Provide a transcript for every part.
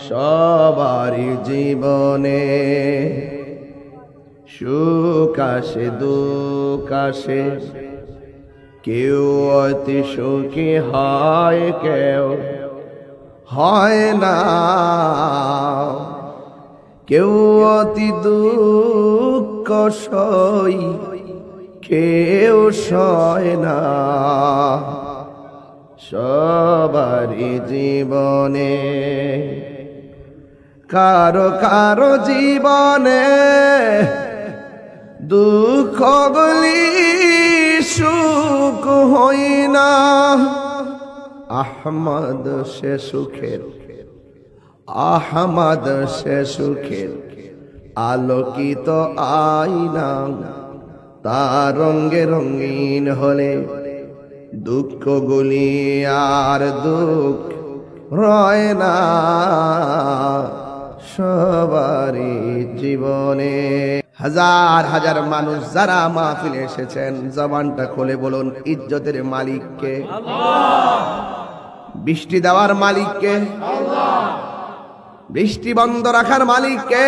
সবারই জীবনে সুখ আসে দুঃখ আসে, কেউ অতি সুখী হয় কেউ হয় না, কেউ অতি দুঃখ সই কেউ সয় না। সবারই জীবনে কারো কারো জীবনে দুঃখ গুলি সুখ হই না। আহমদ সে সুখের, আহমদ সে সুখের আলোকিত আয়না, তার রঙে রঙিন হলে দুঃখ গুলি আর দুঃখ রয় না। সবারই জীবনে হাজার হাজার মানুষ যারা মাহফিলে এসেছেন, জবানটা খুলে বলুন ইজ্জতের মালিককে, বৃষ্টি দেওয়ার মালিককে, বৃষ্টি বন্ধ রাখার মালিককে।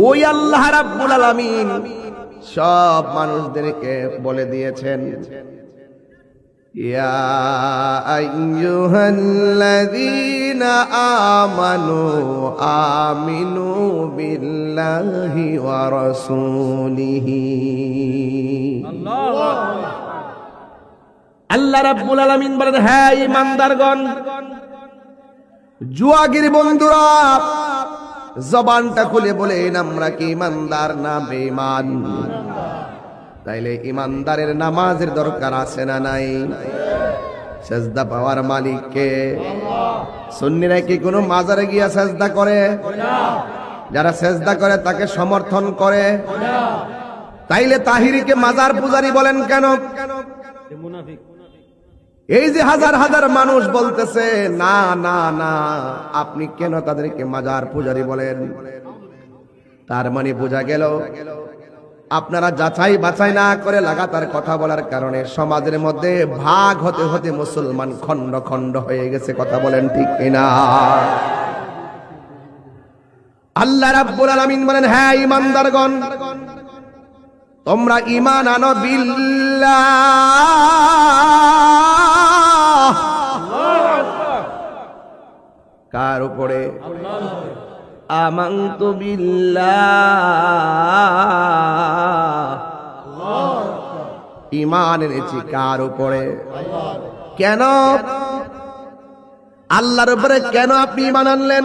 ওই আল্লাহ রাব্বুল আলামিন সব মানুষদেরকে বলে দিয়েছেন, ইয়া আইয়ুহাল্লাযীনা আমানু আমিনু বিল্লাহি ওয়া রাসূলিহি। আল্লাহ রাব্বুল আলামিন বলেন, হ্যাঁ ঈমানদারগণ, জুয়াগির বন্ধুরা জবানটা খুলে বলেন আমরা কি ঈমানদার না বেঈমান? তাইলে ঈমানদারের নামাজের দরকার আছে না নাই? সেজদা পাওয়ার মালিক কে? সুন্নিরা কি কোনো মাজারে গিয়া সেজদা করে? যারা সেজদা করে তাকে সমর্থন করে। তাইলে তাহিরিকে মাজার পূজারী বলেন কেন? এই যে হাজার হাজার মানুষ বলতেছে না না না, আপনি কেন তাদেরকে মাজার পূজারী বলেন? তার মানে বোঝা গেল আপনারা যাচাই বাছাই না করে লাগাতার কথা বলার কারণে সমাজের মধ্যে ভাগ হতে হতে মুসলমান খন্ড খন্ড হয়ে গেছে। কথা বলেন ঠিক কিনা? আল্লাহ রাব্বুল আলামিন বলেন, হ্যাঁ ঈমানদারগণ, তোমরা ঈমান আনো বিল্লাহ। কার উপরে? আমানতু বিল্লাহ। ঈমান এনেছি কার উপরে? কেন? আল্লাহর উপরে কেন আপনি ঈমান আনলেন?